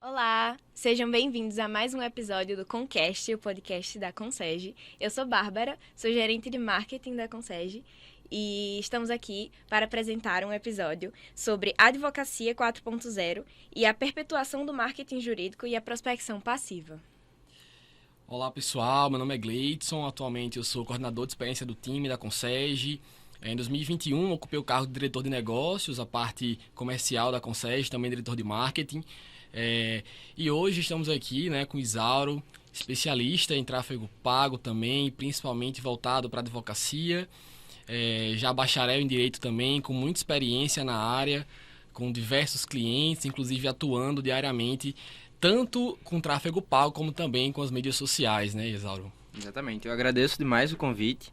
Olá, sejam bem-vindos a mais um episódio do Concast, o podcast da Concege. Eu sou Bárbara, sou gerente de marketing da Concege e estamos aqui para apresentar um episódio sobre Advocacia 4.0 e a perpetuação do marketing jurídico e a prospecção passiva. Olá pessoal, meu nome é Gleidson, atualmente eu sou coordenador de experiência do time da Concege. Em 2021 ocupei o cargo de diretor de negócios, a parte comercial da Concege, também diretor de marketing. E hoje estamos aqui, com o Isauro, especialista em tráfego pago também, principalmente voltado para a advocacia, já bacharel em direito também, com muita experiência na área, com diversos clientes, inclusive atuando diariamente, tanto com tráfego pago como também com as mídias sociais, né, Isauro? Exatamente, eu agradeço demais o convite,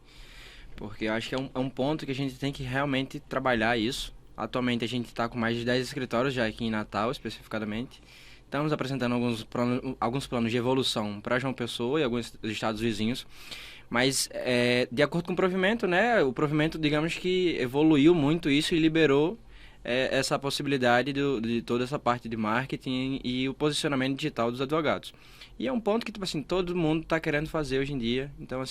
porque eu acho que é um ponto que a gente tem que realmente trabalhar isso. Atualmente a gente está com mais de 10 escritórios já aqui em Natal, especificadamente. Estamos apresentando alguns planos de evolução para João Pessoa e alguns estados vizinhos. Mas, de acordo com o provimento, o provimento, digamos que evoluiu muito isso e liberou essa possibilidade de toda essa parte de marketing e o posicionamento digital dos advogados. E é um ponto que, todo mundo está querendo fazer hoje em dia. Então,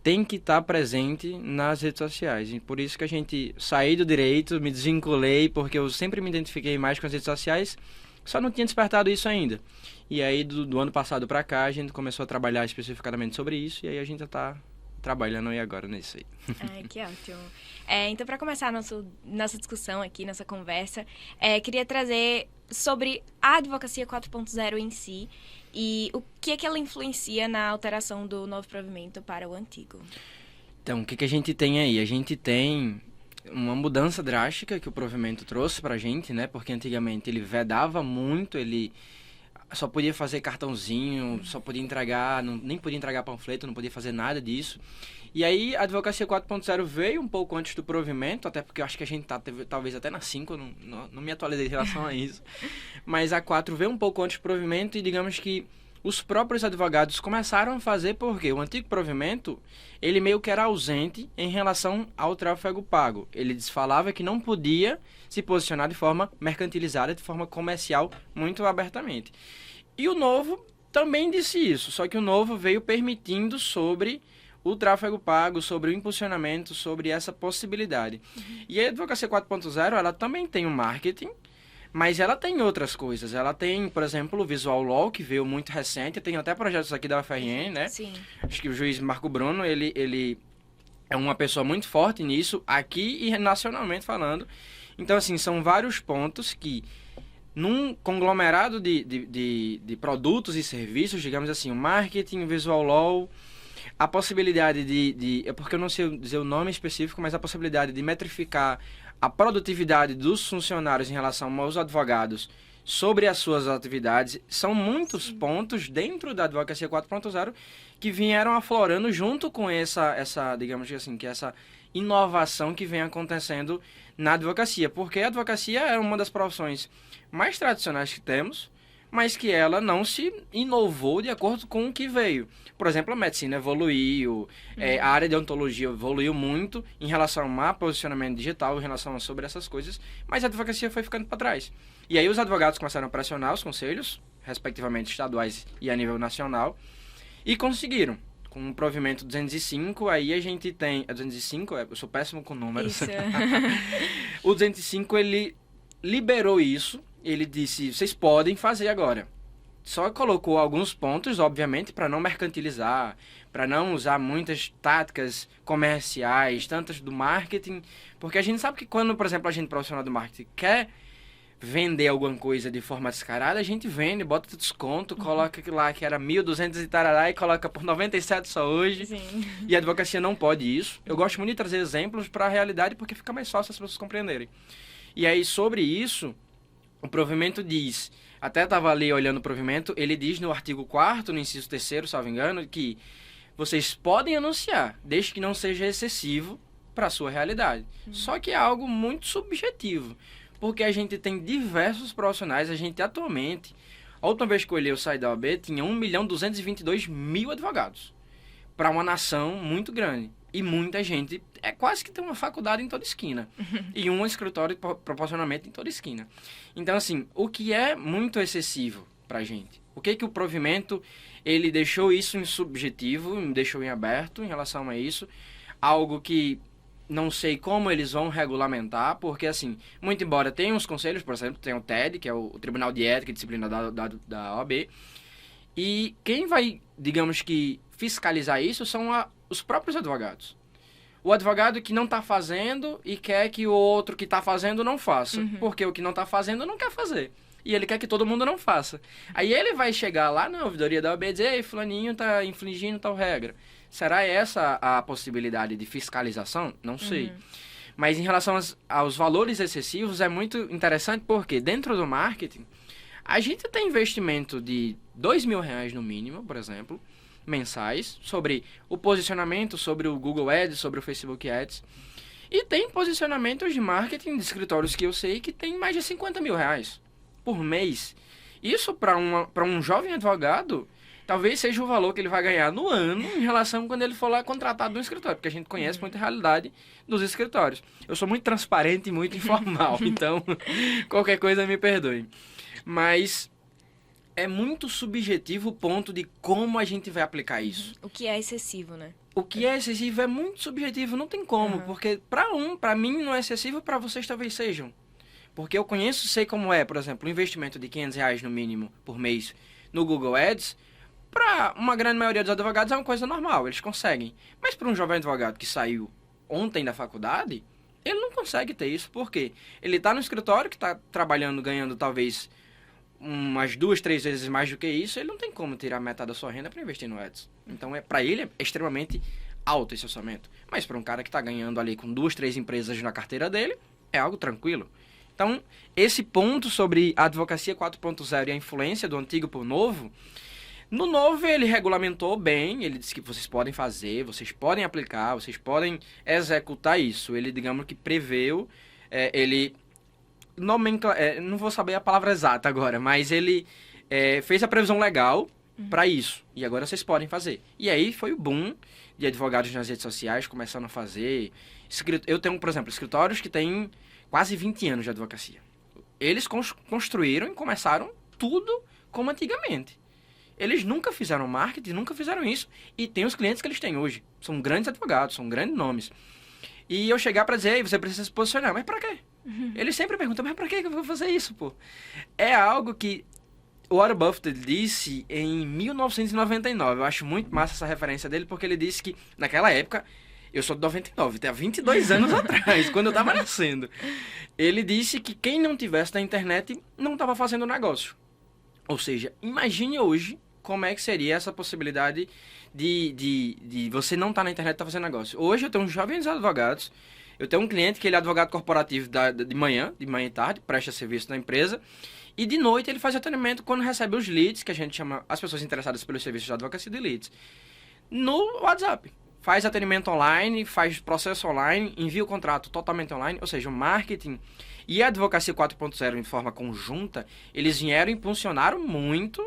tem que estar presente nas redes sociais. E por isso que a gente saí do direito, me desvinculei, porque eu sempre me identifiquei mais com as redes sociais, só não tinha despertado isso ainda. E aí, do ano passado para cá, a gente começou a trabalhar especificamente sobre isso, e aí a gente já está trabalhando aí agora nisso aí. Ai, que ótimo. Então, para começar a nossa discussão aqui, nossa conversa, queria trazer sobre a Advocacia 4.0 em si e o que é que ela influencia na alteração do novo provimento para o antigo. Então, o que a gente tem aí? A gente tem uma mudança drástica que o provimento trouxe pra gente, porque antigamente ele vedava muito, ele só podia fazer cartãozinho, só podia entregar, nem podia entregar panfleto, não podia fazer nada disso. E aí a Advocacia 4.0 veio um pouco antes do provimento, até porque eu acho que a gente talvez até na 5, não me atualizei em relação a isso. Mas a 4 veio um pouco antes do provimento e digamos que os próprios advogados começaram a fazer porque o antigo provimento, ele meio que era ausente em relação ao tráfego pago. Ele falava que não podia se posicionar de forma mercantilizada, de forma comercial, muito abertamente. E o novo também disse isso, só que o novo veio permitindo sobre o tráfego pago, sobre o impulsionamento, sobre essa possibilidade. E a Advocacia 4.0, ela também tem o marketing, mas ela tem outras coisas. Ela tem, por exemplo, o Visual Law, que veio muito recente. Tem até projetos aqui da UFRN, né? Sim. Acho que o juiz Marco Bruno, ele é uma pessoa muito forte nisso, aqui e nacionalmente falando. Então, são vários pontos que, num conglomerado de produtos e serviços, digamos assim, o marketing, o Visual Law, a possibilidade é porque eu não sei dizer o nome específico, mas a possibilidade de metrificar a produtividade dos funcionários em relação aos advogados sobre as suas atividades, são muitos pontos dentro da Advocacia 4.0 que vieram aflorando junto com essa digamos assim, que essa inovação que vem acontecendo na advocacia, porque a advocacia é uma das profissões mais tradicionais que temos, mas que ela não se inovou de acordo com o que veio. Por exemplo, a medicina evoluiu, a área de odontologia evoluiu muito em relação a posicionamento digital, em relação a sobre essas coisas, mas a advocacia foi ficando para trás. E aí os advogados começaram a pressionar os conselhos, respectivamente estaduais e a nível nacional, e conseguiram. Com o provimento 205, aí a gente tem... 205? Eu sou péssimo com números. Isso. O 205, ele liberou isso. Ele disse, vocês podem fazer agora. Só colocou alguns pontos, obviamente, para não mercantilizar, para não usar muitas táticas comerciais, tantas do marketing. Porque a gente sabe que quando, por exemplo, a gente profissional do marketing quer vender alguma coisa de forma descarada, a gente vende, bota desconto, coloca lá que era 1.200 e tarará e coloca por 97 só hoje. Sim. E a advocacia não pode isso. Eu gosto muito de trazer exemplos para a realidade porque fica mais fácil as pessoas compreenderem. E aí, sobre isso, o provimento diz, até estava ali olhando o provimento, ele diz no artigo 4º, no inciso 3º, salvo engano, que vocês podem anunciar, desde que não seja excessivo para a sua realidade. Só que é algo muito subjetivo, porque a gente tem diversos profissionais, a gente atualmente, a última vez que eu olhei o site da OAB, tinha 1.222.000 advogados, para uma nação muito grande. E muita gente, é quase que tem uma faculdade em toda esquina. E um escritório proporcionalmente em toda esquina. Então, assim, o que é muito excessivo pra gente? O que o provimento, ele deixou isso em subjetivo, deixou em aberto em relação a isso. Algo que não sei como eles vão regulamentar, porque, assim, muito embora tenha uns conselhos, por exemplo, tem o TED, que é o Tribunal de Ética e Disciplina da OAB, e quem vai, digamos que, fiscalizar isso são os próprios advogados. O advogado que não está fazendo e quer que o outro que está fazendo não faça. Porque o que não está fazendo não quer fazer. E ele quer que todo mundo não faça. Aí ele vai chegar lá na ouvidoria da OAB e dizer: ei, fulaninho está infringindo tal regra. Será essa a possibilidade de fiscalização? Não sei. Mas em relação aos valores excessivos, é muito interessante porque dentro do marketing, a gente tem investimento de R$2.000 no mínimo, por exemplo, mensais, sobre o posicionamento, sobre o Google Ads, sobre o Facebook Ads. E tem posicionamentos de marketing de escritórios que eu sei que tem mais de R$50.000 por mês. Isso para um jovem advogado, talvez seja o valor que ele vai ganhar no ano em relação quando ele for lá contratado no escritório, porque a gente conhece muito a realidade dos escritórios. Eu sou muito transparente e muito informal, então qualquer coisa me perdoe. Mas é muito subjetivo o ponto de como a gente vai aplicar isso. O que é excessivo, né? O que é excessivo é muito subjetivo, não tem como, porque para mim não é excessivo, para vocês talvez sejam. Porque eu conheço, sei como é, por exemplo, o investimento de R$500 no mínimo por mês no Google Ads, para uma grande maioria dos advogados é uma coisa normal, eles conseguem. Mas para um jovem advogado que saiu ontem da faculdade, ele não consegue ter isso, porque ele está no escritório, que está trabalhando, ganhando talvez umas 2, 3 vezes mais do que isso, ele não tem como tirar metade da sua renda para investir no Ads. Então, para ele é extremamente alto esse orçamento. Mas para um cara que está ganhando ali com 2, 3 empresas na carteira dele, é algo tranquilo. Então, esse ponto sobre a advocacia 4.0 e a influência do antigo para o novo, no novo ele regulamentou bem, ele disse que vocês podem fazer, vocês podem aplicar, vocês podem executar isso. Ele, digamos que preveu, ele... não vou saber a palavra exata agora, mas ele fez a previsão legal para isso. E agora vocês podem fazer. E aí foi o boom de advogados nas redes sociais começando a fazer. Eu tenho, por exemplo, escritórios que têm quase 20 anos de advocacia. Eles construíram e começaram tudo como antigamente. Eles nunca fizeram marketing, nunca fizeram isso. E tem os clientes que eles têm hoje. São grandes advogados, são grandes nomes. E eu chegar para dizer: você precisa se posicionar. Mas para quê? Eles sempre perguntam: mas para que eu vou fazer isso, pô? É algo que o Warren Buffett disse em 1999. Eu acho muito massa essa referência dele, porque ele disse que, naquela época, eu sou de 99, há 22 anos atrás, quando eu estava nascendo. Ele disse que quem não tivesse na internet não estava fazendo negócio. Ou seja, imagine hoje como é que seria essa possibilidade de você não estar na internet e estar fazendo negócio. Hoje eu tenho uns jovens advogados. Eu tenho um cliente que ele é advogado corporativo de manhã e tarde, presta serviço na empresa. E de noite ele faz atendimento quando recebe os leads, que a gente chama as pessoas interessadas pelos serviços de advocacia de leads, no WhatsApp. Faz atendimento online, faz processo online, envia o contrato totalmente online. Ou seja, o marketing e a advocacia 4.0 em forma conjunta, eles vieram e impulsionaram muito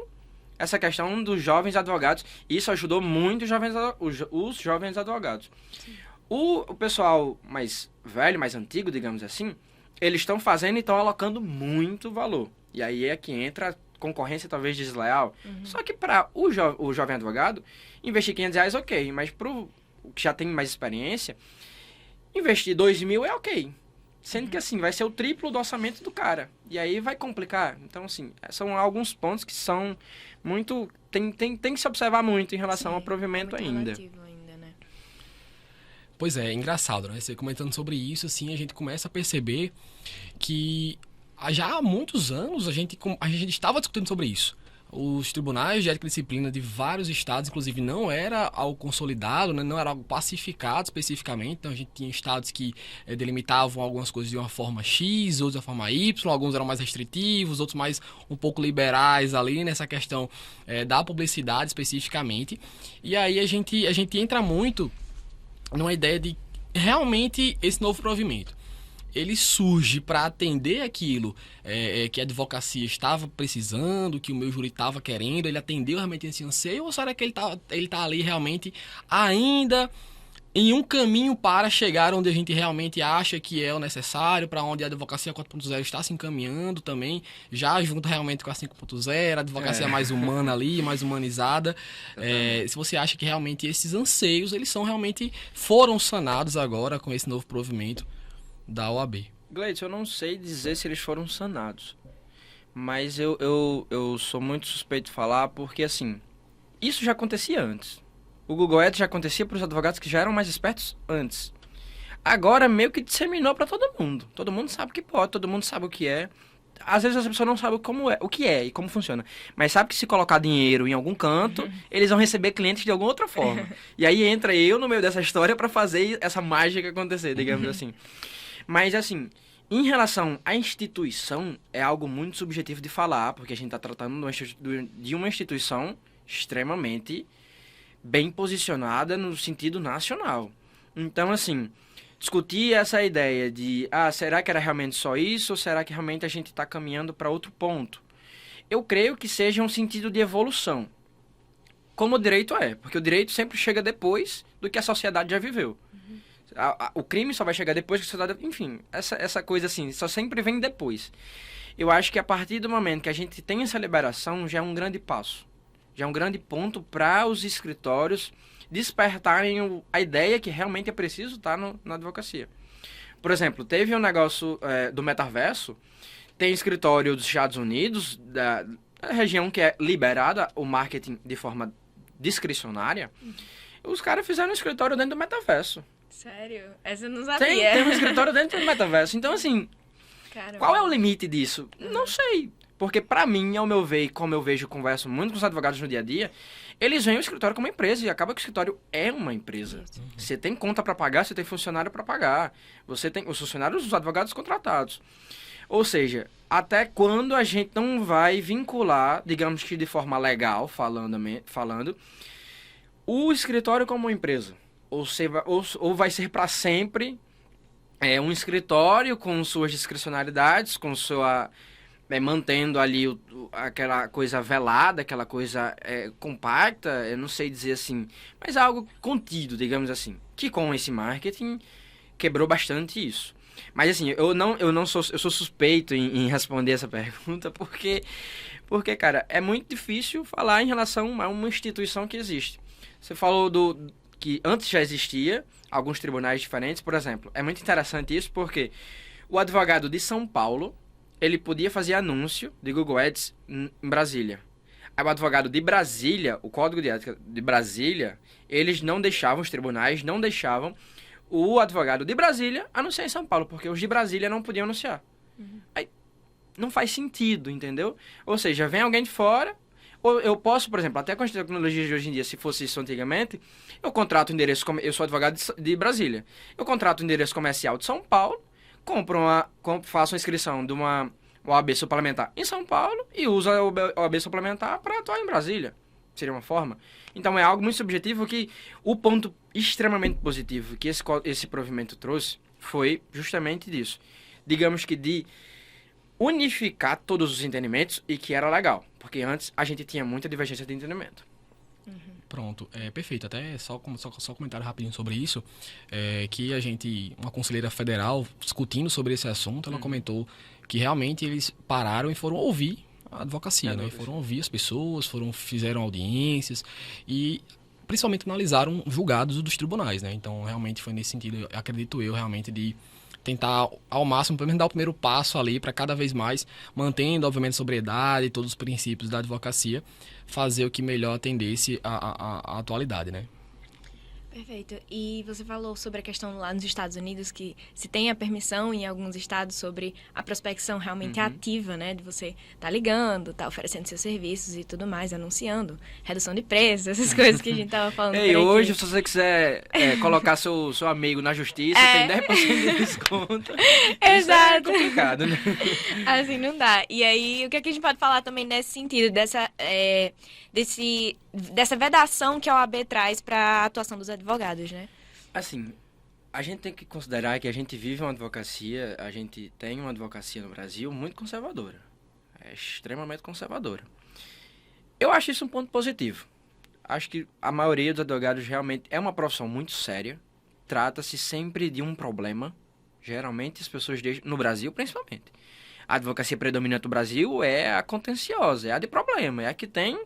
essa questão dos jovens advogados. E isso ajudou muito os jovens advogados. O pessoal mais velho, mais antigo, digamos assim, eles estão fazendo e estão alocando muito valor. E aí é que entra a concorrência talvez desleal. Só que para o jovem advogado, investir R$500 ok, mas para o que já tem mais experiência, investir R$2.000 é ok. Sendo que assim, vai ser o triplo do orçamento do cara. E aí vai complicar. Então, assim, são alguns pontos que são muito... Tem que se observar muito em relação ao provimento ainda. Pois é engraçado, né? Você comentando sobre isso, assim, a gente começa a perceber que já há muitos anos a gente estava discutindo sobre isso. Os tribunais de ética e disciplina de vários estados, inclusive, não era algo consolidado, né? Não era algo pacificado especificamente. Então, a gente tinha estados que delimitavam algumas coisas de uma forma X, outros de uma forma Y. Alguns eram mais restritivos, outros mais um pouco liberais ali nessa questão da publicidade especificamente. E aí a gente entra muito numa ideia de realmente esse novo provimento. Ele surge para atender aquilo que a advocacia estava precisando, que o meu júri estava querendo, ele atendeu realmente esse anseio, ou será que ele tá ali realmente ainda em um caminho para chegar onde a gente realmente acha que é o necessário, para onde a advocacia 4.0 está se encaminhando também, já junto realmente com a 5.0, a advocacia mais humana ali, mais humanizada. Se você acha que realmente esses anseios, eles foram sanados agora com esse novo provimento da OAB. Gleidson, eu não sei dizer se eles foram sanados, mas eu sou muito suspeito de falar porque, assim, isso já acontecia antes. O Google Ads já acontecia para os advogados que já eram mais espertos antes. Agora meio que disseminou para todo mundo. Todo mundo sabe que pode, todo mundo sabe o que é. Às vezes as pessoas não sabem o que é e como funciona. Mas sabe que se colocar dinheiro em algum canto, eles vão receber clientes de alguma outra forma. E aí entra eu no meio dessa história para fazer essa mágica acontecer, digamos assim. Mas assim, em relação à instituição, é algo muito subjetivo de falar, porque a gente está tratando de uma instituição extremamente bem posicionada no sentido nacional. Então, assim, discutir essa ideia de, será que era realmente só isso ou será que realmente a gente está caminhando para outro ponto? Eu creio que seja um sentido de evolução, como o direito é, porque o direito sempre chega depois do que a sociedade já viveu. O crime só vai chegar depois que a sociedade... Enfim, essa coisa assim, só sempre vem depois. Eu acho que a partir do momento que a gente tem essa liberação, já é um grande passo. Já é um grande ponto para os escritórios despertarem a ideia que realmente é preciso estar na advocacia. Por exemplo, teve um negócio do metaverso, tem escritório dos Estados Unidos, da região que é liberada o marketing de forma discricionária, os caras fizeram um escritório dentro do metaverso. Sério? Essa eu não sabia. Tem um escritório dentro do metaverso. Então, assim, Caramba. Qual é o limite disso? Não sei. Porque, pra mim, ao meu ver, e como eu vejo, converso muito com os advogados no dia a dia, eles veem o escritório como uma empresa e acaba que o escritório é uma empresa. Você tem conta para pagar, você tem funcionário para pagar, você tem os funcionários, os advogados contratados. Ou seja, até quando a gente não vai vincular, digamos que de forma legal, falando o escritório como uma empresa? Ou vai ser para sempre um escritório com suas discricionalidades, com sua... mantendo ali aquela coisa velada, aquela coisa compacta, eu não sei dizer assim, mas algo contido, digamos assim, que com esse marketing quebrou bastante isso. Mas assim, eu sou suspeito em responder essa pergunta, porque, cara, é muito difícil falar em relação a uma instituição que existe. Você falou que antes já existia alguns tribunais diferentes, por exemplo. É muito interessante isso porque o advogado de São Paulo, ele podia fazer anúncio de Google Ads em Brasília. Aí o advogado de Brasília, o Código de Ética de Brasília, eles não deixavam, os tribunais não deixavam o advogado de Brasília anunciar em São Paulo, porque os de Brasília não podiam anunciar. Aí não faz sentido, entendeu? Ou seja, vem alguém de fora, ou eu posso, por exemplo, até com as tecnologias de hoje em dia, se fosse isso antigamente, eu contrato o endereço, eu sou advogado de Brasília, eu contrato o endereço comercial de São Paulo, faço uma inscrição de uma OAB suplementar em São Paulo e uso a OAB suplementar para atuar em Brasília. Seria uma forma. Então é algo muito subjetivo que o ponto extremamente positivo que esse provimento trouxe foi justamente disso. Digamos que de unificar todos os entendimentos e que era legal. Porque antes a gente tinha muita divergência de entendimento. Pronto, perfeito. Até só comentário rapidinho sobre isso, que uma conselheira federal, discutindo sobre esse assunto, ela comentou que realmente eles pararam e foram ouvir a advocacia, né? Foram ouvir as pessoas, fizeram audiências e principalmente analisaram julgados dos tribunais, né? Então, realmente foi nesse sentido, acredito eu, realmente de tentar ao máximo, pelo menos dar o primeiro passo ali para cada vez mais, mantendo, obviamente, a sobriedade e todos os princípios da advocacia, fazer o que melhor atendesse a atualidade, né? Perfeito. E você falou sobre a questão lá nos Estados Unidos, que se tem a permissão em alguns estados sobre a prospecção realmente ativa, né? De você tá ligando, tá oferecendo seus serviços e tudo mais, anunciando, redução de preços, essas coisas que a gente tava falando. Ei, hoje, se você quiser colocar seu amigo na justiça, tem 10% de desconto. Exato. Isso é complicado, né? Assim, não dá. E aí, o que a gente pode falar também nesse sentido, dessa vedação que a OAB traz para a atuação dos advogados, né? Assim, a gente tem que considerar que a gente vive uma advocacia, a gente tem uma advocacia no Brasil muito conservadora. É extremamente conservadora. Eu acho isso um ponto positivo. Acho que a maioria dos advogados realmente é uma profissão muito séria, trata-se sempre de um problema. Geralmente as pessoas deixam, no Brasil principalmente. A advocacia predominante do Brasil é a contenciosa, é a de problema, é a que tem...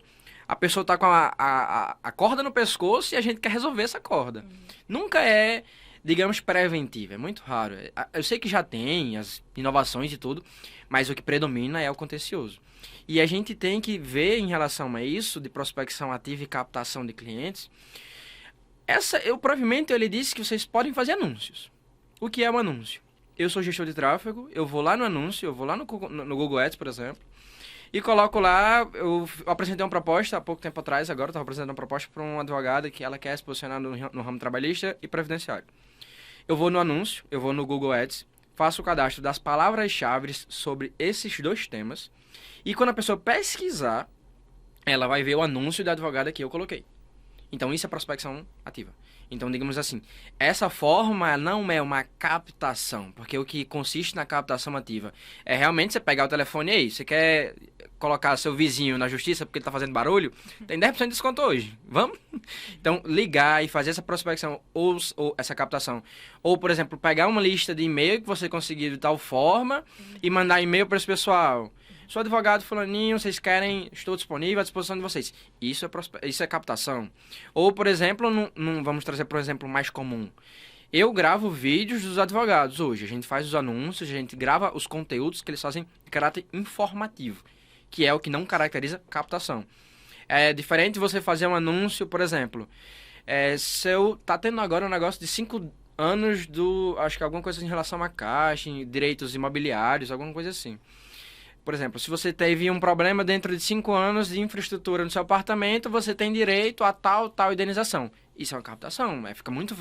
A pessoa está com a corda no pescoço e a gente quer resolver essa corda. Nunca é, digamos, preventiva, é muito raro. Eu sei que já tem as inovações e tudo, mas o que predomina é o contencioso. E a gente tem que ver em relação a isso, de prospecção ativa e captação de clientes, o provimento ele disse que vocês podem fazer anúncios. O que é um anúncio? Eu sou gestor de tráfego, eu vou lá no anúncio, eu vou lá no Google Ads, por exemplo, e coloco lá, eu apresentei uma proposta há pouco tempo atrás, agora eu estava apresentando uma proposta para uma advogada que ela quer se posicionar no ramo trabalhista e previdenciário. Eu vou no anúncio, eu vou no Google Ads, faço o cadastro das palavras-chave sobre esses dois temas, e quando a pessoa pesquisar, ela vai ver o anúncio da advogada que eu coloquei. Então, isso é prospecção ativa. Então, digamos assim, essa forma não é uma captação, porque o que consiste na captação ativa é realmente você pegar o telefone aí, você quer colocar seu vizinho na justiça porque ele está fazendo barulho, tem 10% de desconto hoje, vamos? Então, ligar e fazer essa prospecção ou essa captação. Ou, por exemplo, pegar uma lista de e-mail que você conseguiu de tal forma e mandar e-mail para esse pessoal. Sou advogado fulaninho, vocês querem, estou disponível à disposição de vocês. Isso é captação. Ou, por exemplo, vamos trazer por exemplo mais comum. Eu gravo vídeos dos advogados hoje. A gente faz os anúncios, a gente grava os conteúdos que eles fazem de caráter informativo, que é o que não caracteriza captação. É diferente você fazer um anúncio, por exemplo, tá tendo agora um negócio de 5 anos acho que alguma coisa em relação à Caixa, direitos imobiliários, alguma coisa assim. Por exemplo, se você teve um problema dentro de 5 anos de infraestrutura no seu apartamento, você tem direito a tal indenização. Isso é uma captação, fica muito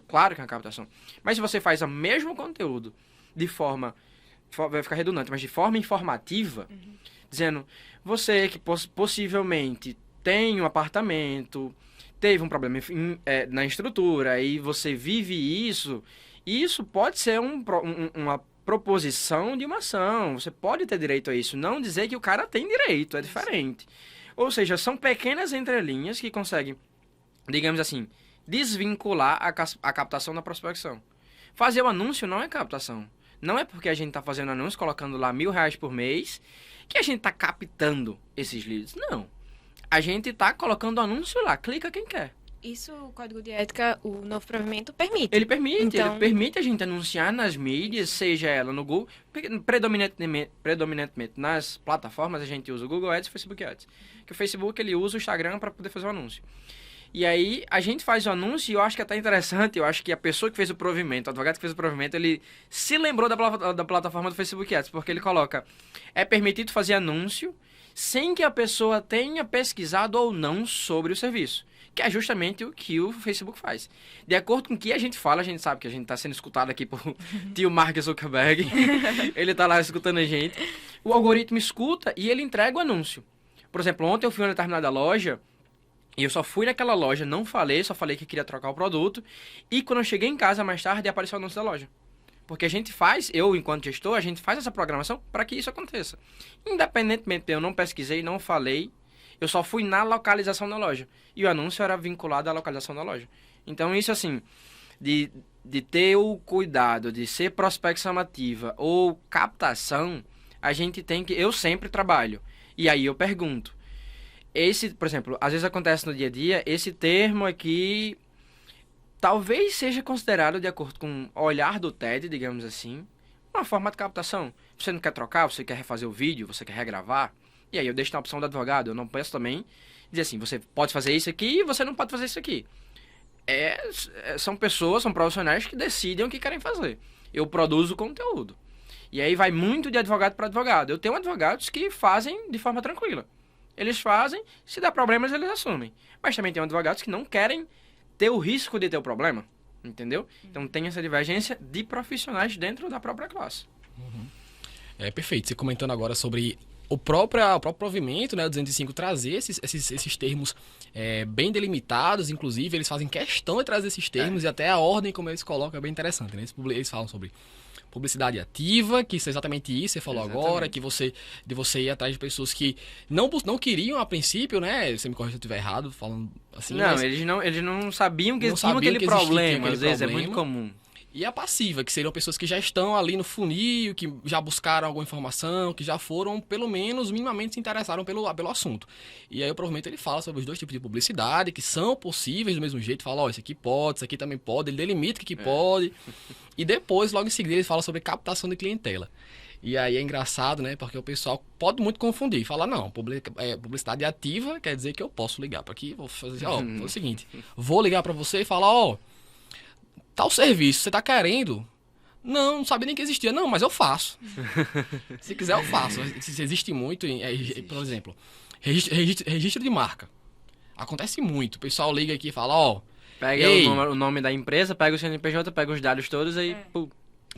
claro que é uma captação. Mas se você faz o mesmo conteúdo de forma, vai ficar redundante, mas de forma informativa, dizendo, você que possivelmente tem um apartamento, teve um problema na estrutura e você vive isso pode ser uma proposição de uma ação. Você pode ter direito a isso. Não dizer que o cara tem direito, é diferente. Ou seja, são pequenas entrelinhas que conseguem, digamos assim, desvincular a captação da prospecção. Fazer o anúncio não é captação. Não é porque a gente está fazendo anúncio, colocando lá R$1.000 por mês, que a gente está captando esses leads. Não. A gente está colocando o anúncio lá. Clica quem quer. Isso, o Código de Ética, o novo provimento permite. Ele permite a gente anunciar nas mídias, seja ela no Google, predominantemente nas plataformas a gente usa o Google Ads e o Facebook Ads. Que o Facebook ele usa o Instagram para poder fazer o anúncio. E aí a gente faz o anúncio e eu acho que é até interessante, eu acho que a pessoa que fez o provimento, o advogado que fez o provimento, ele se lembrou da plataforma do Facebook Ads, porque ele coloca, é permitido fazer anúncio sem que a pessoa tenha pesquisado ou não sobre o serviço. Que é justamente o que o Facebook faz. De acordo com o que a gente fala, a gente sabe que a gente está sendo escutado aqui por tio Mark Zuckerberg. Ele está lá escutando a gente. O algoritmo escuta e ele entrega o anúncio. Por exemplo, ontem eu fui em uma determinada loja e eu só fui naquela loja, não falei, só falei que queria trocar o produto. E quando eu cheguei em casa mais tarde, apareceu o anúncio da loja. Porque a gente faz, eu enquanto gestor, a gente faz essa programação para que isso aconteça. Independentemente de eu não pesquisei, não falei, eu só fui na localização da loja. E o anúncio era vinculado à localização da loja. Então, isso assim, de ter o cuidado de ser prospecção ativa ou captação, a gente tem que... Eu sempre trabalho. E aí eu pergunto. Por exemplo, às vezes acontece no dia a dia, esse termo aqui talvez seja considerado, de acordo com o olhar do TED, digamos assim, uma forma de captação. Você não quer trocar, você quer refazer o vídeo, você quer regravar. E aí eu deixo na opção do advogado. Eu não penso também dizer assim, você pode fazer isso aqui e você não pode fazer isso aqui. São pessoas, são profissionais que decidem o que querem fazer. Eu produzo conteúdo. E aí vai muito de advogado para advogado. Eu tenho advogados que fazem de forma tranquila. Eles fazem, se dá problemas eles assumem. Mas também tem advogados que não querem ter o risco de ter o problema. Entendeu? Então tem essa divergência de profissionais dentro da própria classe. Perfeito. Você comentando agora sobre o próprio provimento, né, o 205, trazer esses termos bem delimitados, inclusive eles fazem questão de trazer esses termos e até a ordem como eles colocam é bem interessante, né? Eles falam sobre publicidade ativa, que isso é exatamente isso, você falou agora, de você ir atrás de pessoas que não queriam a princípio, né? Você me corrija se eu estiver errado, falando assim. Não, mas eles não sabiam que não tinha sabiam aquele que existia problema, aquele às vezes é problema. muito comum. E a passiva, que seriam pessoas que já estão ali no funil, que já buscaram alguma informação, que já foram, pelo menos, minimamente se interessaram pelo assunto. E aí, provavelmente, ele fala sobre os dois tipos de publicidade, que são possíveis do mesmo jeito. Fala, ó, isso aqui pode, isso aqui também pode. Ele delimita que pode. E depois, logo em seguida, ele fala sobre captação de clientela. E aí é engraçado, né? Porque o pessoal pode muito confundir. Fala, não, publicidade ativa quer dizer que eu posso ligar para aqui. Vou fazer, ó, é o seguinte. Vou ligar para você e falar, ó, tal serviço, você tá querendo? Não sabia nem que existia. Não, mas eu faço. Se quiser, eu faço. Se existe muito, por exemplo, registro de marca. Acontece muito. O pessoal liga aqui e fala, ó... Pega o nome da empresa, pega o CNPJ, pega os dados todos e...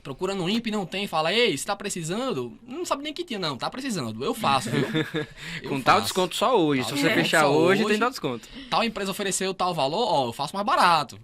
Procura no INPE, não tem. Fala, ei, você tá precisando? Não sabe nem que tinha, não. Tá precisando. Eu faço, viu? Com tal desconto só hoje. Se você fechar hoje, tem tal desconto. Tal empresa ofereceu tal valor, ó, eu faço mais barato.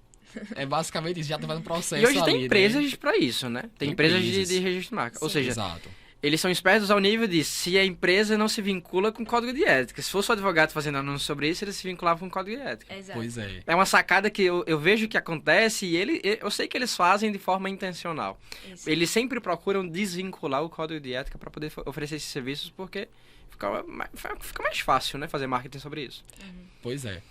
É basicamente isso, já faz um processo. E hoje tem ali, empresas né? para isso, né? Tem empresas de registro de marca. Sim. Ou seja, exato. Eles são espertos ao nível de se a empresa não se vincula com o código de ética. Se fosse o advogado fazendo anúncio sobre isso, eles se vinculavam com o código de ética. Exato. Pois é. É uma sacada que eu vejo que acontece e eu sei que eles fazem de forma intencional. Isso. Eles sempre procuram desvincular o código de ética para poder oferecer esses serviços porque fica mais fácil, né, fazer marketing sobre isso. Pois é.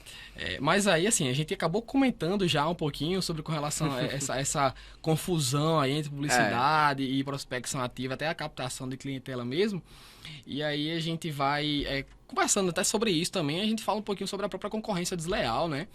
Mas aí, assim, a gente acabou comentando já um pouquinho sobre com relação a essa confusão aí entre publicidade e prospecção ativa, até a captação de clientela mesmo. E aí a gente vai conversando até sobre isso também, a gente fala um pouquinho sobre a própria concorrência desleal, né?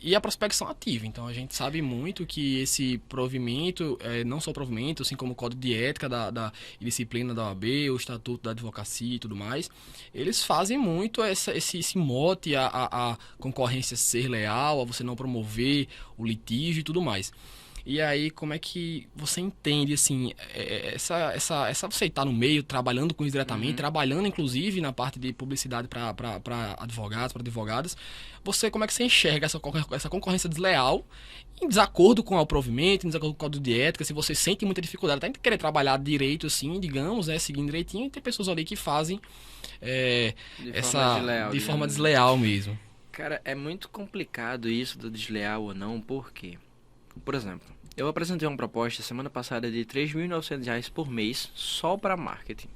E a prospecção ativa. Então a gente sabe muito que esse provimento, não só o provimento, assim como o código de ética da disciplina da OAB, o estatuto da advocacia e tudo mais, eles fazem muito esse mote a concorrência ser leal, a você não promover o litígio e tudo mais. E aí, como é que você entende, assim, essa você está no meio, trabalhando com isso diretamente, trabalhando, inclusive, na parte de publicidade para advogados, para advogadas, como é que você enxerga essa concorrência desleal em desacordo com o provimento, em desacordo com o código de ética, se você sente muita dificuldade, até em querer trabalhar direito, assim, digamos, né, seguindo direitinho, e tem pessoas ali que fazem de forma desleal mesmo. Cara, é muito complicado isso do desleal ou não, porque, por exemplo, eu apresentei uma proposta semana passada de R$ 3.900 por mês só para marketing.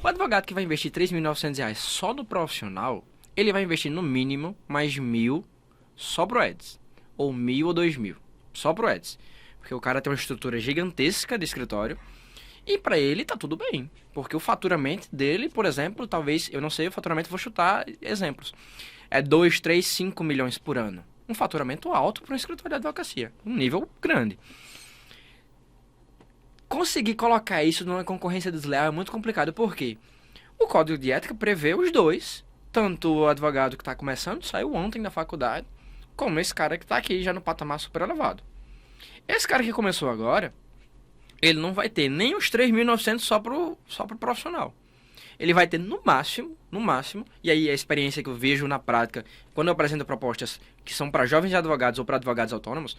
O advogado que vai investir R$ 3.900 só no profissional, ele vai investir no mínimo mais 1.000 só pro Ads. Ou 1.000 ou 2.000 só pro Ads. Porque o cara tem uma estrutura gigantesca de escritório e para ele tá tudo bem. Porque o faturamento dele, por exemplo, talvez, eu não sei o faturamento, vou chutar exemplos. É 2, 3, 5 milhões por ano. Um faturamento alto para um escritório de advocacia. Um nível grande. Conseguir colocar isso numa concorrência desleal é muito complicado. Por quê? O código de ética prevê os dois. Tanto o advogado que está começando, saiu ontem da faculdade, como esse cara que está aqui já no patamar super elevado. Esse cara que começou agora, ele não vai ter nem os 3.900 só pro profissional. Ele vai ter no máximo, e aí a experiência que eu vejo na prática, quando eu apresento propostas que são para jovens advogados ou para advogados autônomos,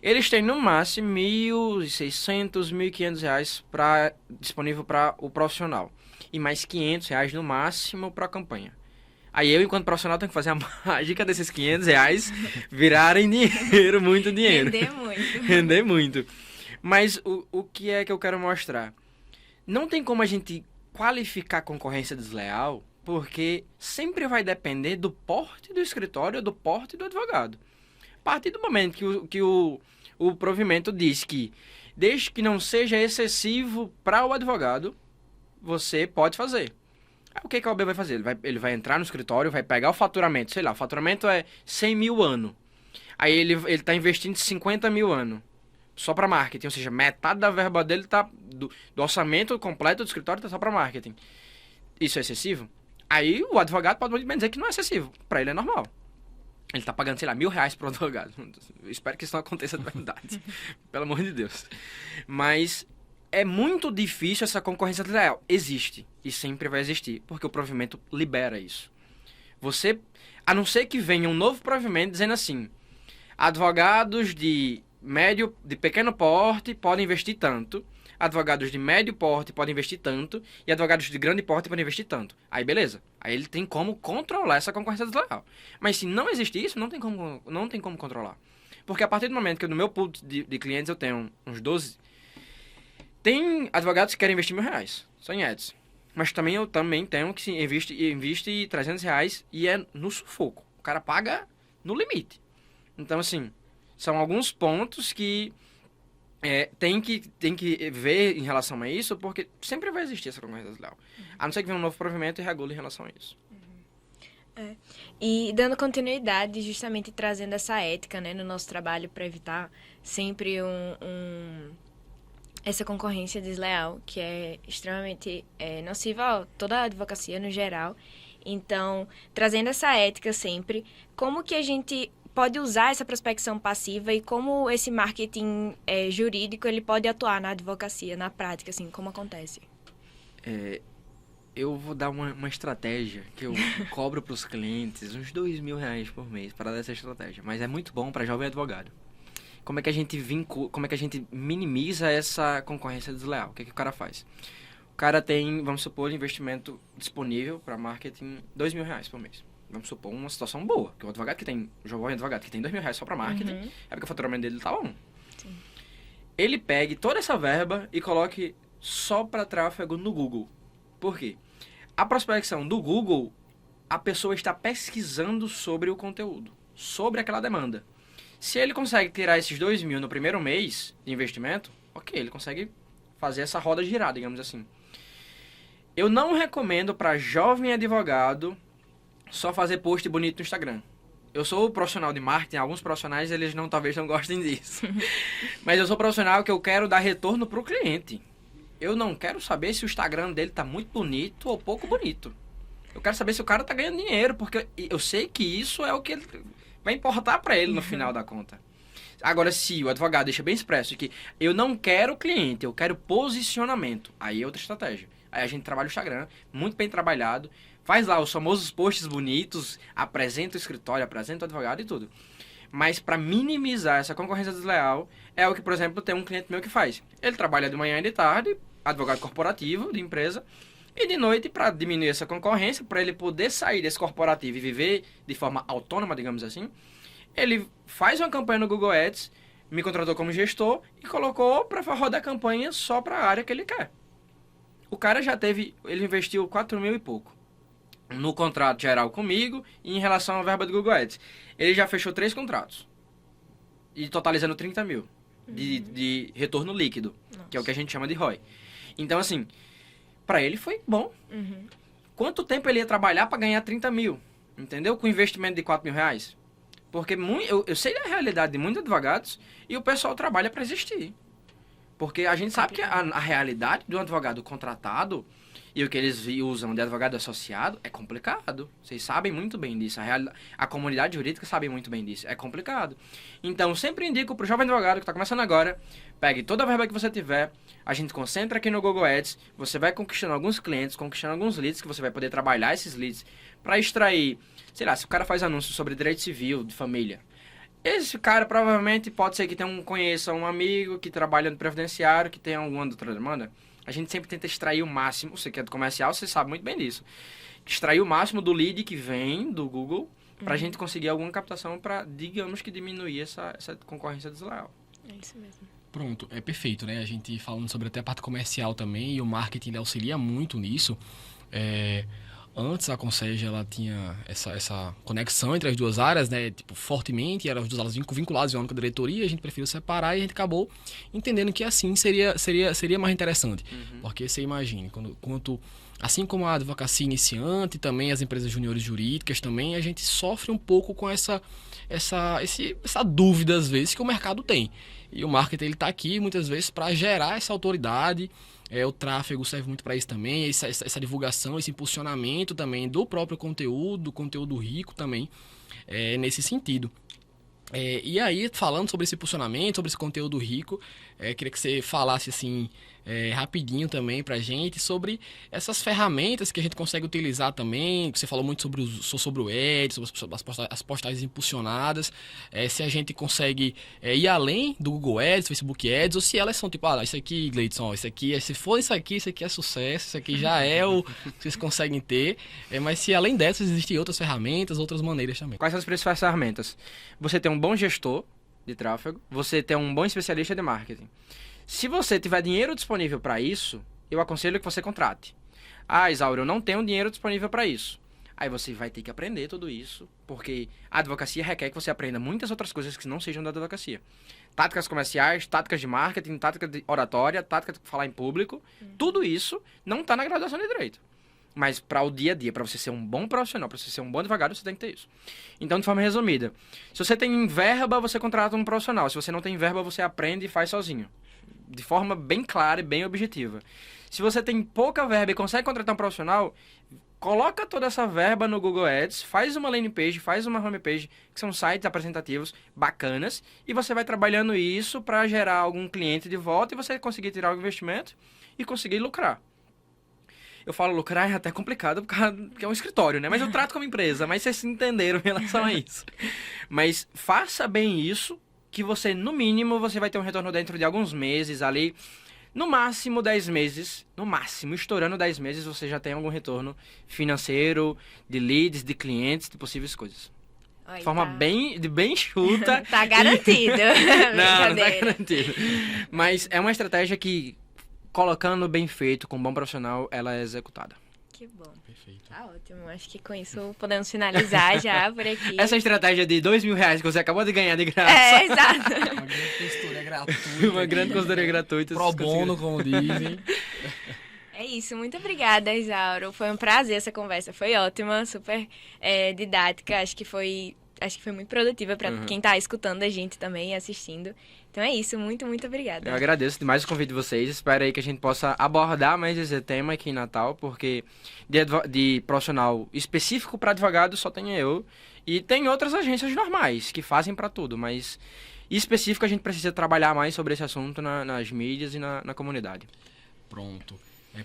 eles têm no máximo R$1.600, R$1.500 disponível para o profissional. E mais R$500 no máximo para a campanha. Aí eu, enquanto profissional, tenho que fazer a mágica desses R$500 virarem dinheiro, muito dinheiro. Render muito. Render muito. Mas o que é que eu quero mostrar? Não tem como a gente qualificar concorrência desleal, porque sempre vai depender do porte do escritório, do porte do advogado. A partir do momento que o provimento diz que, desde que não seja excessivo para o advogado, você pode fazer. Aí, o que a OAB vai fazer? Ele vai entrar no escritório, vai pegar o faturamento, sei lá, o faturamento é 100 mil ano. Aí ele está investindo 50 mil ano. Só para marketing, ou seja, metade da verba dele tá do orçamento completo do escritório tá só para marketing. Isso é excessivo? Aí o advogado pode muito bem dizer que não é excessivo. Para ele é normal. Ele tá pagando, sei lá, R$1.000 pro advogado. Eu espero que isso não aconteça de verdade. Pelo amor de Deus. Mas é muito difícil essa concorrência desleal. Existe. E sempre vai existir. Porque o provimento libera isso. Você, a não ser que venha um novo provimento dizendo assim, advogados de pequeno porte podem investir tanto, advogados de médio porte podem investir tanto e advogados de grande porte podem investir tanto. Aí beleza. Aí ele tem como controlar essa concorrência desleal. Mas se não existe isso, não tem como controlar. Porque a partir do momento que no meu pool de clientes eu tenho uns 12, tem advogados que querem investir R$1.000, só em ads. Mas também eu tenho que se investe R$300 e é no sufoco. O cara paga no limite. Então, assim, são alguns pontos que tem que ver em relação a isso, porque sempre vai existir essa concorrência desleal. A não ser que venha um novo provimento e regule em relação a isso. E dando continuidade, justamente trazendo essa ética, né, no nosso trabalho para evitar sempre essa concorrência desleal, que é extremamente nociva a toda a advocacia no geral. Então, trazendo essa ética sempre, como que a gente pode usar essa prospecção passiva e como esse marketing jurídico ele pode atuar na advocacia, na prática, assim, como acontece? Eu vou dar uma estratégia que eu cobro para os clientes uns R$2.000 por mês para dar essa estratégia, mas é muito bom para jovem advogado. Como é que a gente minimiza essa concorrência desleal? O que o cara faz? O cara tem, vamos supor, investimento disponível para marketing R$2.000 por mês. Vamos supor uma situação boa, que o jovem advogado que tem R$2.000 só para marketing, é porque o faturamento dele tá bom. Sim. Ele pegue toda essa verba e coloque só para tráfego no Google. Por quê? A prospecção do Google, a pessoa está pesquisando sobre o conteúdo, sobre aquela demanda. Se ele consegue tirar esses R$2.000 no primeiro mês de investimento, ok, ele consegue fazer essa roda girar, digamos assim. Eu não recomendo para jovem advogado só fazer post bonito no Instagram. Eu sou profissional de marketing, alguns profissionais eles talvez não gostem disso. Mas eu sou profissional que eu quero dar retorno para o cliente. Eu não quero saber se o Instagram dele tá muito bonito ou pouco bonito. Eu quero saber se o cara tá ganhando dinheiro, porque eu sei que isso é o que ele vai importar para ele no final da conta. Agora, se o advogado deixa bem expresso que eu não quero cliente, eu quero posicionamento, aí é outra estratégia. Aí a gente trabalha o Instagram, muito bem trabalhado, faz lá os famosos posts bonitos, apresenta o escritório, apresenta o advogado e tudo. Mas para minimizar essa concorrência desleal, é o que, por exemplo, tem um cliente meu que faz. Ele trabalha de manhã e de tarde, advogado corporativo de empresa, e de noite, para diminuir essa concorrência, para ele poder sair desse corporativo e viver de forma autônoma, digamos assim, ele faz uma campanha no Google Ads, me contratou como gestor e colocou para rodar a campanha só para a área que ele quer. O cara ele investiu R$4.000 e pouco no contrato geral comigo e em relação à verba do Google Ads. Ele já fechou 3 contratos. E totalizando R$30.000 de retorno líquido, Nossa. Que é o que a gente chama de ROI. Então, assim, para ele foi bom. Quanto tempo ele ia trabalhar para ganhar R$30.000? Entendeu? Com investimento de R$4.000? Porque eu sei da realidade de muitos advogados e o pessoal trabalha para existir. Porque a gente sabe que a realidade de um advogado contratado e o que eles usam de advogado associado é complicado. Vocês sabem muito bem disso. A comunidade jurídica sabe muito bem disso. É complicado. Então, sempre indico para o jovem advogado que está começando agora, pegue toda a verba que você tiver, a gente concentra aqui no Google Ads, você vai conquistando alguns clientes, conquistando alguns leads, que você vai poder trabalhar esses leads para extrair, sei lá, se o cara faz anúncio sobre direito civil, de família, esse cara provavelmente pode ser que conheça um amigo que trabalha no previdenciário, que tem alguma outra demanda. A gente sempre tenta extrair o máximo, você que é do comercial, você sabe muito bem disso. Extrair o máximo do lead que vem do Google para a gente conseguir alguma captação para, digamos que, diminuir essa concorrência desleal. É isso mesmo. Pronto, é perfeito, né? A gente falando sobre até a parte comercial também, e o marketing ele auxilia muito nisso. Antes a Concege ela tinha essa conexão entre as duas áreas, né? Tipo, fortemente, eram as duas áreas vinculadas em uma única diretoria, a gente preferiu separar e a gente acabou entendendo que assim seria mais interessante. Porque você imagine, assim como a advocacia iniciante, também as empresas juniores jurídicas também, a gente sofre um pouco com essa dúvida às vezes que o mercado tem. E o marketing ele está aqui muitas vezes para gerar essa autoridade. O tráfego serve muito para isso também, essa divulgação, esse impulsionamento também do próprio conteúdo rico também, nesse sentido. E aí, falando sobre esse impulsionamento, sobre esse conteúdo rico, queria que você falasse assim, rapidinho também pra gente sobre essas ferramentas que a gente consegue utilizar também. Você falou muito sobre o Ads, sobre as postagens impulsionadas. Se a gente consegue ir além do Google Ads, Facebook Ads, ou se elas são tipo, isso aqui, Gleidson, isso aqui, se for isso aqui é sucesso, isso aqui já é o que vocês conseguem ter. Mas se além dessas existem outras ferramentas, outras maneiras também. Quais são as principais ferramentas? Você tem um bom gestor de tráfego, você tem um bom especialista de marketing. Se você tiver dinheiro disponível para isso, eu aconselho que você contrate. Isauro, eu não tenho dinheiro disponível para isso. Aí você vai ter que aprender tudo isso, porque a advocacia requer que você aprenda muitas outras coisas que não sejam da advocacia. Táticas comerciais, táticas de marketing, tática de oratória, tática de falar em público. Tudo isso não está na graduação de Direito. Mas para o dia a dia, para você ser um bom profissional, para você ser um bom advogado, você tem que ter isso. Então, de forma resumida, se você tem verba, você contrata um profissional. Se você não tem verba, você aprende e faz sozinho. De forma bem clara e bem objetiva. Se você tem pouca verba e consegue contratar um profissional, coloca toda essa verba no Google Ads, faz uma landing page, faz uma homepage, que são sites apresentativos bacanas, e você vai trabalhando isso para gerar algum cliente de volta e você conseguir tirar o investimento e conseguir lucrar. Eu falo lucrar é até complicado porque é um escritório, né? Mas eu trato como empresa, mas vocês entenderam em relação a isso. Mas faça bem isso, que você, no mínimo, você vai ter um retorno dentro de alguns meses ali. No máximo 10 meses, no máximo, estourando 10 meses, você já tem algum retorno financeiro, de leads, de clientes, de possíveis coisas. Oi, De forma bem chuta. Tá garantido. Não tá garantido. Mas é uma estratégia que, colocando bem feito, com um bom profissional, ela é executada. Que bom. Perfeito. Tá ótimo. Acho que com isso podemos finalizar já por aqui. Essa estratégia de R$2.000 que você acabou de ganhar de graça. Exato. Uma grande consultoria gratuita. Uma grande consultoria gratuita. Pro bono, como dizem. É isso, muito obrigada, Isauro. Foi um prazer essa conversa, foi ótima, super didática, acho que foi muito produtiva para quem tá escutando a gente também e assistindo. Então é isso, muito, muito obrigada. Eu agradeço demais o convite de vocês, espero aí que a gente possa abordar mais esse tema aqui em Natal, porque de profissional específico para advogado só tenho eu, e tem outras agências normais que fazem para tudo, mas específico a gente precisa trabalhar mais sobre esse assunto nas mídias e na comunidade. Pronto.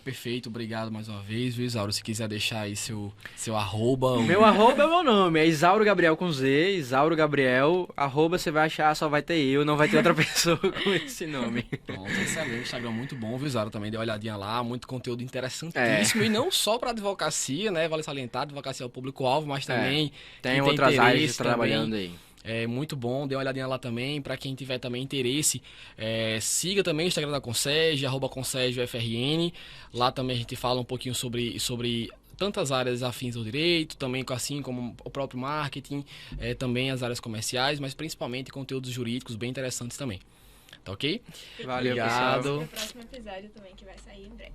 Perfeito, obrigado mais uma vez, viu, Isauro? Se quiser deixar aí seu arroba... Meu arroba é meu nome, é Isauro Gabriel com Z, Isauro Gabriel, arroba você vai achar, só vai ter eu, não vai ter outra pessoa com esse nome. Pronto, excelente, Instagram muito bom, viu, Isauro? Também dê uma olhadinha lá, muito conteúdo interessantíssimo, e não só para advocacia, né, vale salientar, advocacia é o público-alvo, mas também... Tem outras áreas trabalhando aí. É muito bom, dê uma olhadinha lá também. Para quem tiver também interesse, siga também o Instagram da Concege, @ConsegeUFRN. Lá também a gente fala um pouquinho sobre tantas áreas afins ao direito, também assim como o próprio marketing, também as áreas comerciais, mas principalmente conteúdos jurídicos bem interessantes também. Tá ok? Valeu, obrigado. pessoal. E o próximo episódio também que vai sair em breve.